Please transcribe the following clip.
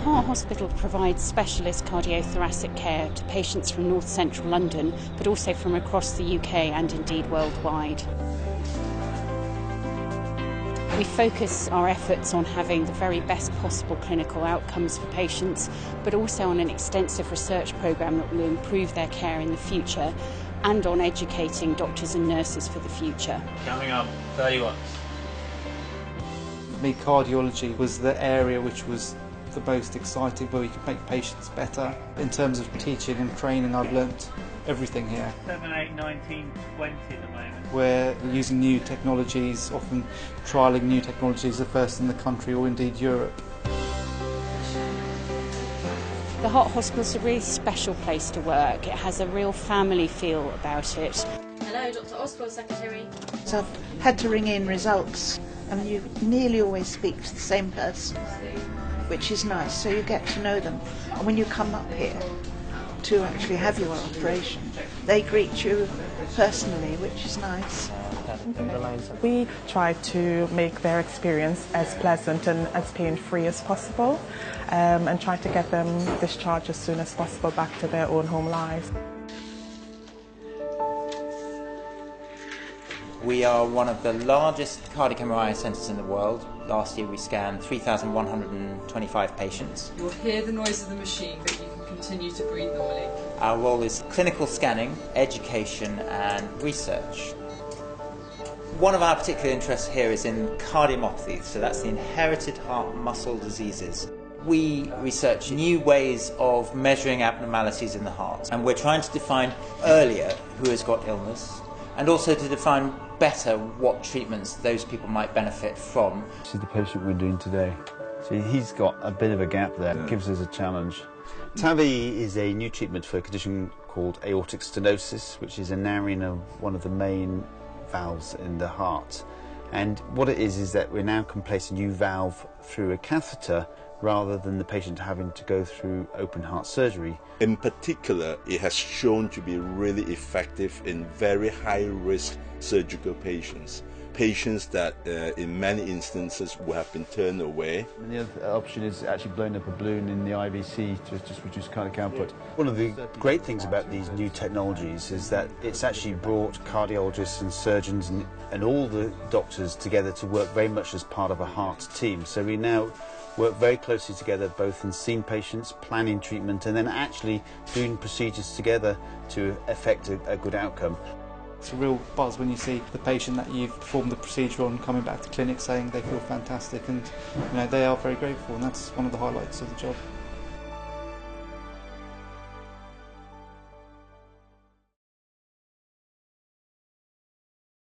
Heart Hospital provides specialist cardiothoracic care to patients from north central London, but also from across the UK and indeed worldwide. We focus our efforts on having the very best possible clinical outcomes for patients, but also on an extensive research programme that will improve their care in the future, and on educating doctors and nurses for the future. Coming up, 30 watts. For me, cardiology was the area which was the most exciting, where we could make patients better. In terms of teaching and training, I've learnt everything here. 7, 8, 19, 20 at the moment. We're using new technologies, often trialling new technologies, the first in the country or indeed Europe. The Heart Hospital is a really special place to work. It has a real family feel about it. Hello, Dr. Osborne, secretary. So I've had to ring in results, and you nearly always speak to the same person, which is nice, so you get to know them. And when you come up here to actually have your operation, they greet you personally, which is nice. We try to make their experience as pleasant and as pain-free as possible, and try to get them discharged as soon as possible back to their own home lives. We are one of the largest cardiac MRI centres in the world. Last year we scanned 3,125 patients. You'll hear the noise of the machine, but you can continue to breathe normally. Our role is clinical scanning, education and research. One of our particular interests here is in cardiomyopathy, so that's the inherited heart muscle diseases. We research new ways of measuring abnormalities in the heart, and we're trying to define earlier who has got illness, and also to define better what treatments those people might benefit from. This is the patient we're doing today. See, he's got a bit of a gap there. It gives us a challenge. TAVI is a new treatment for a condition called aortic stenosis, which is a narrowing of one of the main valves in the heart. And what it is that we now can place a new valve through a catheter rather than the patient having to go through open heart surgery. In particular, it has shown to be really effective in very high-risk surgical patients. Patients that in many instances would have been turned away. And the other option is actually blowing up a balloon in the IVC to just reduce cardiac output. One of the great things about these new technologies is that it's actually brought cardiologists and surgeons and all the doctors together to work very much as part of a heart team. So we now work very closely together, both in seeing patients, planning treatment, and then actually doing procedures together to effect a good outcome. It's a real buzz when you see the patient that you've performed the procedure on coming back to clinic saying they feel fantastic, and they are very grateful, and that's one of the highlights of the job.